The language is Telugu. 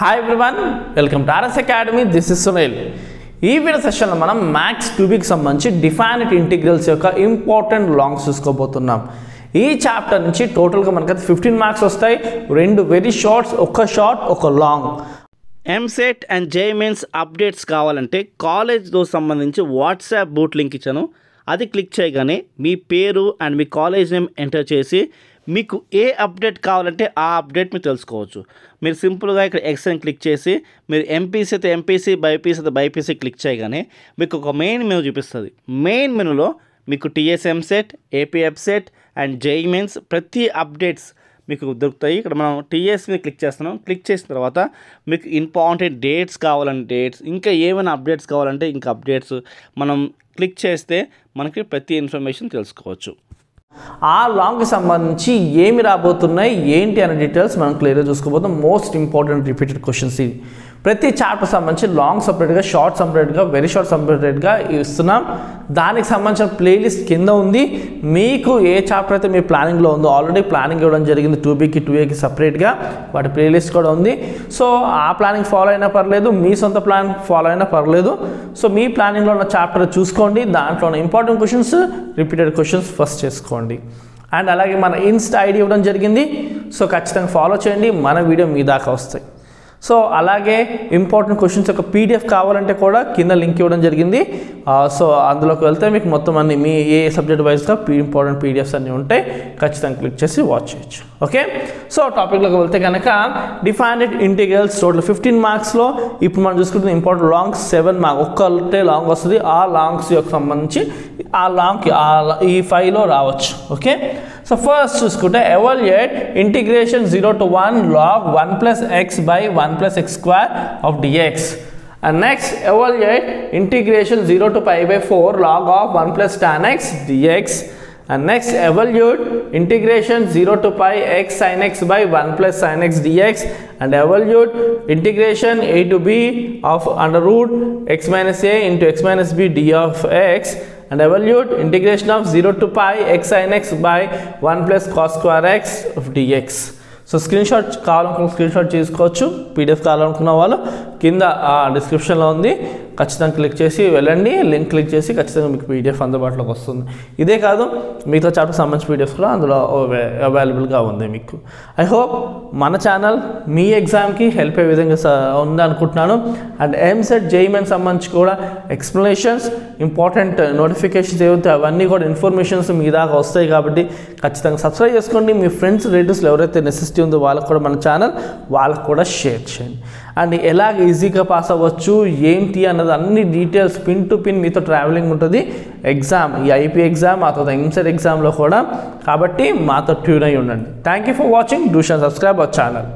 Hi everyone, welcome to RS Academy. This is Sunil. ఈ వీడియో సెషన్లో మనం మ్యాథ్స్ 2Bకి సంబంధించి డిఫైనైట్ ఇంటిగ్రల్స్ యొక్క ఇంపార్టెంట్ లాంగ్స్ చూసుకోబోతున్నాం. ఈ చాప్టర్ నుంచి టోటల్గా మనకైతే 15 మార్క్స్ వస్తాయి. రెండు వెరీ షార్ట్స్, ఒక షార్ట్ ఒక లాంగ్. ఎంసెట్ అండ్ జేఈమెయిన్స్ అప్డేట్స్ కావాలంటే కాలేజ్తో సంబంధించి వాట్సాప్ బూట్ లింక్ ఇచ్చాను. అది క్లిక్ చేయగానే మీ పేరు and me college name enter చేసి మీకు ఏ అప్డేట్ కావాలంటే ఆ అప్డేట్ మీరు తెలుసుకోవచ్చు. మీరు సింపుల్గా ఇక్కడ ఎక్స్ అని క్లిక్ చేసి మీరు ఎంపీసీ అయితే ఎంపీసీ, బైపీసీ అయితే బైపీసీ క్లిక్ చేయగానే మీకు ఒక మెయిన్ మెనూ చూపిస్తుంది. మెయిన్ మెనూలో మీకు TS EAMCET, AP EAPCET and JEE Mains ప్రతి అప్డేట్స్ మీకు దొరుకుతాయి. ఇక్కడ మనం టీఎస్ మీద క్లిక్ చేస్తున్నాం. క్లిక్ చేసిన తర్వాత మీకు ఇంపార్టెంట్ డేట్స్ కావాలంటే డేట్స్, ఇంకా ఏమైనా అప్డేట్స్ కావాలంటే ఇంకా అప్డేట్స్ మనం క్లిక్ చేస్తే మనకి ప్రతి ఇన్ఫర్మేషన్ తెలుసుకోవచ్చు. ఆ లాంగ్కి సంబంధించి ఏమి రాబోతున్నాయి ఏంటి అనే డీటెయిల్స్ మనం క్లియర్గా చూసుకోబోతాం. మోస్ట్ ఇంపార్టెంట్ రిపీటెడ్ క్వశ్చన్స్ ఇది. ప్రతి చాప్టర్ సంబంధించి లాంగ్ సపరేట్గా, షార్ట్ సపరేట్గా, వెరీ షార్ట్ సపరేట్గా ఇస్తున్నాం. దానికి సంబంధించిన ప్లేలిస్ట్ కింద ఉంది. మీకు ఏ చాప్టర్ అయితే మీ ప్లానింగ్లో ఉందో ఆల్రెడీ ప్లానింగ్ ఇవ్వడం జరిగింది 2Bకి 2Aకి సపరేట్గా, వాటి ప్లేలిస్ట్ కూడా ఉంది. సో ఆ ప్లానింగ్ ఫాలో అయినా పర్లేదు, మీ సొంత ప్లాన్ ఫాలో అయినా పర్లేదు. సో మీ ప్లానింగ్లో ఉన్న చాప్టర్ చూసుకోండి. దాంట్లో ఉన్న important questions, repeated questions first చేసుకోండి. అండ్ అలాగే మన ఇన్స్టా ఐడి ఇవ్వడం జరిగింది. సో ఖచ్చితంగా ఫాలో చేయండి, మన వీడియో మీ దాకా వస్తాయి. సో అలాగే ఇంపార్టెంట్ క్వశ్చన్స్ యొక్క పీడిఎఫ్ కావాలంటే కూడా కింద లింక్ ఇవ్వడం జరిగింది. సో అందులోకి వెళ్తే మీకు మొత్తం అన్ని మీ ఏ సబ్జెక్ట్ వైజ్గా ఇంపార్టెంట్ పీడిఎఫ్స్ అన్నీ ఉంటాయి. ఖచ్చితంగా క్లిక్ చేసి వాచ్ చేయొచ్చు. ఓకే, సో టాపిక్లోకి వెళ్తే కనుక డిఫైనైట్ ఇంటిగ్రల్స్ టోటల్ 15 మార్క్స్లో ఇప్పుడు మనం చూసుకుంటే ఇంపార్టెంట్ లాంగ్స్ 7 మార్క్స్, ఒక్కటే లాంగ్ వస్తుంది. ఆ లాంగ్స్ యొక్క సంబంధించి ఆ లాంగ్కి ఈ 5లో రావచ్చు. ఓకే, సో ఫస్ట్ చూసుకుంటే evaluate integration 0 to 1 log 1 plus x by 1 plus x square of dx. And next evaluate integration 0 to pi by 4 log of 1 plus tan x dx. And next evaluate integration 0 to pi x sin x by 1 plus sin x dx. And evaluate integration a to b of under root x minus a into x minus b d of x. And evaluate integration of 0 to pi x sin x by 1 plus cos square x of dx. So screen shot కావాలనుకున్న స్క్రీన్ షాట్ చేసుకోవచ్చు. పీడిఎఫ్ కావాలనుకున్న వాళ్ళు కింద డిస్క్రిప్షన్లో ఉంది, ఖచ్చితంగా క్లిక్ చేసి వెళ్ళండి. లింక్ క్లిక్ చేసి ఖచ్చితంగా మీకు పీడిఎఫ్ అందుబాటులోకి వస్తుంది. ఇదే కాదు మిగతా చాప్టర్ సంబంధించిన పీడిఎఫ్ కూడా అందులో అవైలబుల్గా ఉంది మీకు. ఐ హోప్ మన ఛానల్ మీ ఎగ్జామ్కి హెల్ప్ అయ్యే విధంగా ఉంది అనుకుంటున్నాను. అండ్ ఎంసెట్ జేఈమెయిన్ సంబంధించి కూడా ఎక్స్ప్లెనేషన్స్, ఇంపార్టెంట్ నోటిఫికేషన్స్ ఏవైతే అవన్నీ కూడా ఇన్ఫర్మేషన్స్ మీ దాకా వస్తాయి. కాబట్టి ఖచ్చితంగా సబ్స్క్రైబ్ చేసుకోండి. మీ ఫ్రెండ్స్, రిలేటివ్స్లో ఎవరైతే నెసెసిటీ ఉందో వాళ్ళకు కూడా మన ఛానల్ వాళ్ళకు కూడా షేర్ చేయండి. అండ్ ఎలాగ ఈజీగా పాస్ అవ్వచ్చు ఏంటి అన్నది అన్ని డీటెయిల్స్ పిన్ టు పిన్ మీతో ట్రావెలింగ్ ఉంటుంది. ఎగ్జామ్, ఈ ఐపీ ఎగ్జామ్, ఆ తర్వాత ఎంసెట్ ఎగ్జామ్లో కూడా. కాబట్టి మాతో ట్యూన్ అయి ఉండండి. Thank you for watching. Do share, subscribe our channel.